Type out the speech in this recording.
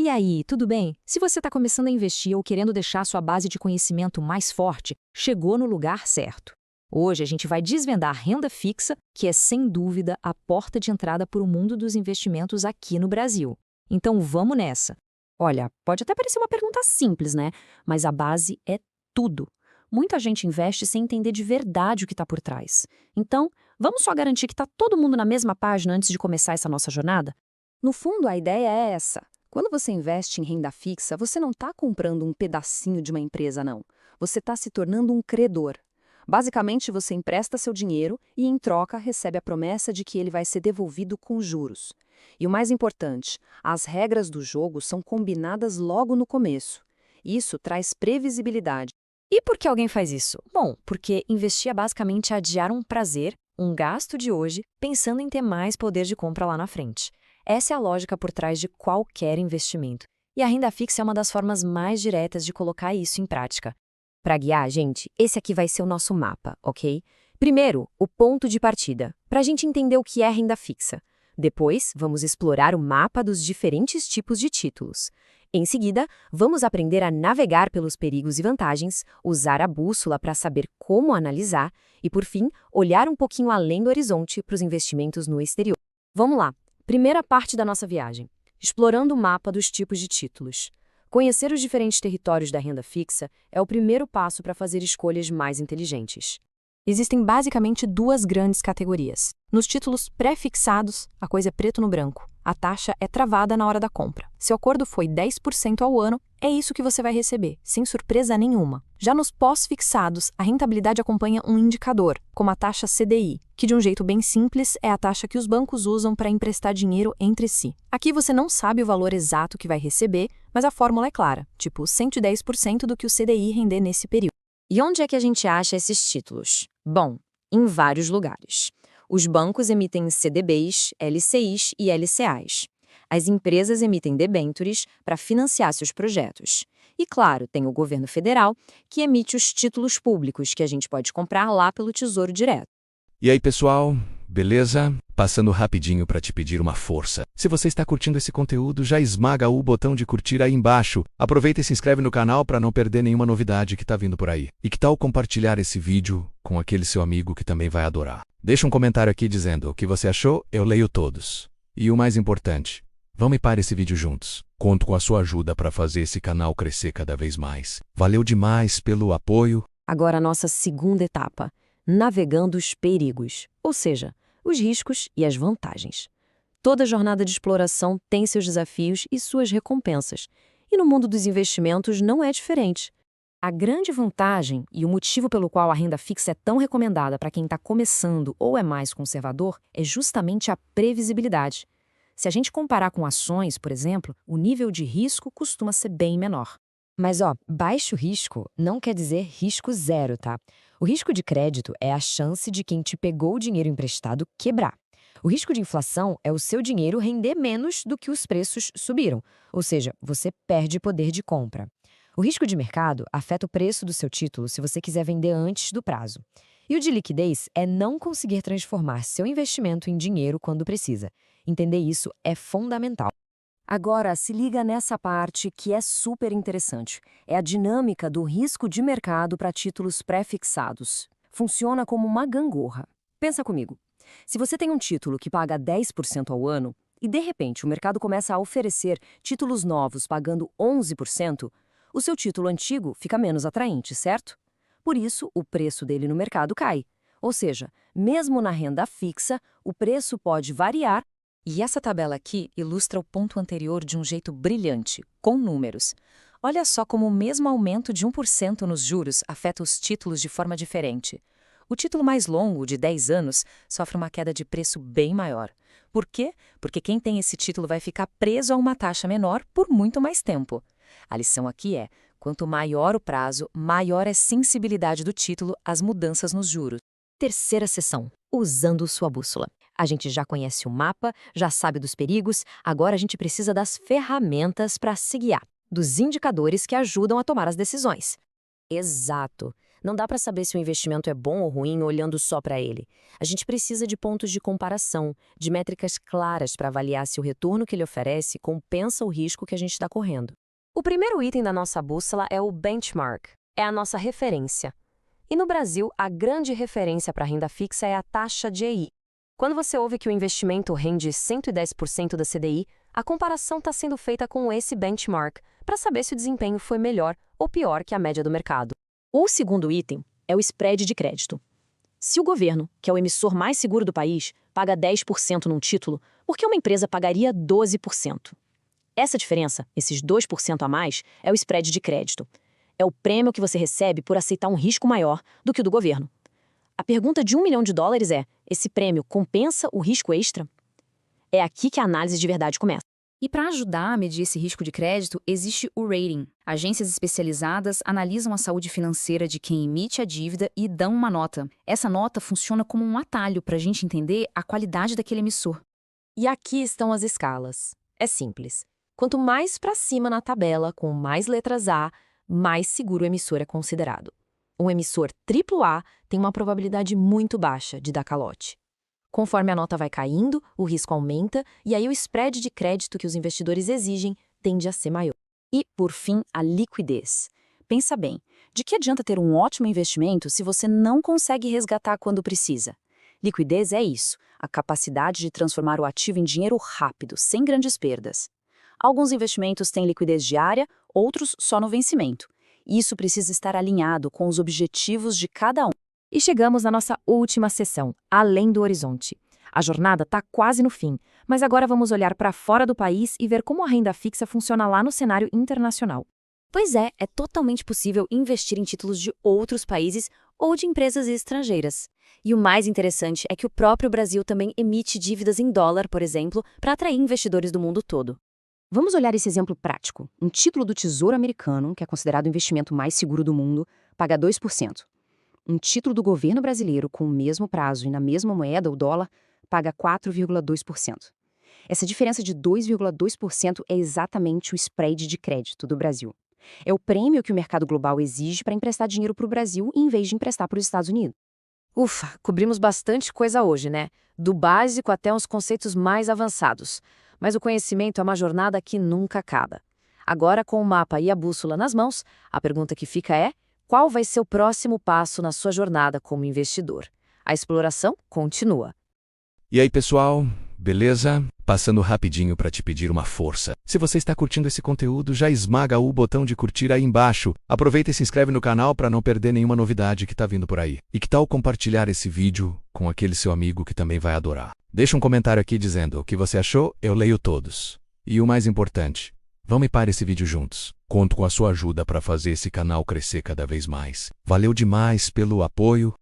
E aí, tudo bem? Se você está começando a investir ou querendo deixar sua base de conhecimento mais forte, chegou no lugar certo. Hoje a gente vai desvendar a renda fixa, que é sem dúvida a porta de entrada para o mundo dos investimentos aqui no Brasil. Então vamos nessa. Olha, pode até parecer uma pergunta simples, né? Mas a base é tudo. Muita gente investe sem entender de verdade o que está por trás. Então, vamos só garantir que está todo mundo na mesma página antes de começar essa nossa jornada? No fundo, a ideia é essa. Quando você investe em renda fixa, você não está comprando um pedacinho de uma empresa, não. Você está se tornando um credor. Basicamente, você empresta seu dinheiro e, em troca, recebe a promessa de que ele vai ser devolvido com juros. E o mais importante, as regras do jogo são combinadas logo no começo. Isso traz previsibilidade. E por que alguém faz isso? Bom, porque investir é basicamente adiar um prazer, um gasto de hoje, pensando em ter mais poder de compra lá na frente. Essa é a lógica por trás de qualquer investimento. E a renda fixa é uma das formas mais diretas de colocar isso em prática. Para guiar, gente, esse aqui vai ser o nosso mapa, ok? Primeiro, o ponto de partida, para a gente entender o que é renda fixa. Depois, vamos explorar o mapa dos diferentes tipos de títulos. Em seguida, vamos aprender a navegar pelos perigos e vantagens, usar a bússola para saber como analisar e, por fim, olhar um pouquinho além do horizonte para os investimentos no exterior. Vamos lá! Primeira parte da nossa viagem, explorando o mapa dos tipos de títulos. Conhecer os diferentes territórios da renda fixa é o primeiro passo para fazer escolhas mais inteligentes. Existem basicamente duas grandes categorias. Nos títulos pré-fixados, a coisa é preto no branco. A taxa é travada na hora da compra. Se o acordo foi 10% ao ano, é isso que você vai receber, sem surpresa nenhuma. Já nos pós-fixados, a rentabilidade acompanha um indicador, como a taxa CDI, que de um jeito bem simples é a taxa que os bancos usam para emprestar dinheiro entre si. Aqui você não sabe o valor exato que vai receber, mas a fórmula é clara, tipo 110% do que o CDI render nesse período. E onde é que a gente acha esses títulos? Bom, em vários lugares. Os bancos emitem CDBs, LCIs e LCAs. As empresas emitem debêntures para financiar seus projetos. E, claro, tem o governo federal, que emite os títulos públicos que a gente pode comprar lá pelo Tesouro Direto. E aí, pessoal? Beleza? Passando rapidinho para te pedir uma força. Se você está curtindo esse conteúdo, já esmaga o botão de curtir aí embaixo. Aproveita e se inscreve no canal para não perder nenhuma novidade que está vindo por aí. E que tal compartilhar esse vídeo com aquele seu amigo que também vai adorar? Deixa um comentário aqui dizendo o que você achou, eu leio todos. E o mais importante, vamos para esse vídeo juntos. Conto com a sua ajuda para fazer esse canal crescer cada vez mais. Valeu demais pelo apoio. Agora a nossa segunda etapa, navegando os perigos, ou seja, os riscos e as vantagens. Toda jornada de exploração tem seus desafios e suas recompensas. E no mundo dos investimentos não é diferente. A grande vantagem e o motivo pelo qual a renda fixa é tão recomendada para quem está começando ou é mais conservador é justamente a previsibilidade. Se a gente comparar com ações, por exemplo, o nível de risco costuma ser bem menor. Mas, baixo risco não quer dizer risco zero, tá? O risco de crédito é a chance de quem te pegou o dinheiro emprestado quebrar. O risco de inflação é o seu dinheiro render menos do que os preços subiram, ou seja, você perde poder de compra. O risco de mercado afeta o preço do seu título se você quiser vender antes do prazo. E o de liquidez é não conseguir transformar seu investimento em dinheiro quando precisa. Entender isso é fundamental. Agora, se liga nessa parte que é super interessante. É a dinâmica do risco de mercado para títulos pré-fixados. Funciona como uma gangorra. Pensa comigo. Se você tem um título que paga 10% ao ano e, de repente, o mercado começa a oferecer títulos novos pagando 11%, o seu título antigo fica menos atraente, certo? Por isso, o preço dele no mercado cai. Ou seja, mesmo na renda fixa, o preço pode variar. E essa tabela aqui ilustra o ponto anterior de um jeito brilhante, com números. Olha só como o mesmo aumento de 1% nos juros afeta os títulos de forma diferente. O título mais longo, de 10 anos, sofre uma queda de preço bem maior. Por quê? Porque quem tem esse título vai ficar preso a uma taxa menor por muito mais tempo. A lição aqui é, quanto maior o prazo, maior é a sensibilidade do título às mudanças nos juros. Terceira seção, usando sua bússola. A gente já conhece o mapa, já sabe dos perigos, agora a gente precisa das ferramentas para se guiar, dos indicadores que ajudam a tomar as decisões. Exato. Não dá para saber se o investimento é bom ou ruim olhando só para ele. A gente precisa de pontos de comparação, de métricas claras para avaliar se o retorno que ele oferece compensa o risco que a gente está correndo. O primeiro item da nossa bússola é o benchmark, é a nossa referência. E no Brasil, a grande referência para renda fixa é a taxa DI. Quando você ouve que o investimento rende 110% da CDI, a comparação está sendo feita com esse benchmark, para saber se o desempenho foi melhor ou pior que a média do mercado. O segundo item é o spread de crédito. Se o governo, que é o emissor mais seguro do país, paga 10% num título, por que uma empresa pagaria 12%? Essa diferença, esses 2% a mais, é o spread de crédito. É o prêmio que você recebe por aceitar um risco maior do que o do governo. A pergunta de $1 milhão é: esse prêmio compensa o risco extra? É aqui que a análise de verdade começa. E para ajudar a medir esse risco de crédito, existe o rating. Agências especializadas analisam a saúde financeira de quem emite a dívida e dão uma nota. Essa nota funciona como um atalho para a gente entender a qualidade daquele emissor. E aqui estão as escalas. É simples. Quanto mais para cima na tabela, com mais letras A, mais seguro o emissor é considerado. Um emissor AAA tem uma probabilidade muito baixa de dar calote. Conforme a nota vai caindo, o risco aumenta e aí o spread de crédito que os investidores exigem tende a ser maior. E, por fim, a liquidez. Pensa bem, de que adianta ter um ótimo investimento se você não consegue resgatar quando precisa? Liquidez é isso, a capacidade de transformar o ativo em dinheiro rápido, sem grandes perdas. Alguns investimentos têm liquidez diária, outros só no vencimento. Isso precisa estar alinhado com os objetivos de cada um. E chegamos na nossa última sessão, Além do Horizonte. A jornada está quase no fim, mas agora vamos olhar para fora do país e ver como a renda fixa funciona lá no cenário internacional. Pois é totalmente possível investir em títulos de outros países ou de empresas estrangeiras. E o mais interessante é que o próprio Brasil também emite dívidas em dólar, por exemplo, para atrair investidores do mundo todo. Vamos olhar esse exemplo prático. Um título do Tesouro Americano, que é considerado o investimento mais seguro do mundo, paga 2%. Um título do governo brasileiro com o mesmo prazo e na mesma moeda, o dólar, paga 4,2%. Essa diferença de 2,2% é exatamente o spread de crédito do Brasil. É o prêmio que o mercado global exige para emprestar dinheiro para o Brasil em vez de emprestar para os Estados Unidos. Ufa, cobrimos bastante coisa hoje, né? Do básico até uns conceitos mais avançados. Mas o conhecimento é uma jornada que nunca acaba. Agora, com o mapa e a bússola nas mãos, a pergunta que fica é: qual vai ser o próximo passo na sua jornada como investidor? A exploração continua. E aí, pessoal? Beleza? Passando rapidinho para te pedir uma força. Se você está curtindo esse conteúdo, já esmaga o botão de curtir aí embaixo. Aproveita e se inscreve no canal para não perder nenhuma novidade que está vindo por aí. E que tal compartilhar esse vídeo com aquele seu amigo que também vai adorar? Deixa um comentário aqui dizendo o que você achou, eu leio todos. E o mais importante, vamos para esse vídeo juntos. Conto com a sua ajuda para fazer esse canal crescer cada vez mais. Valeu demais pelo apoio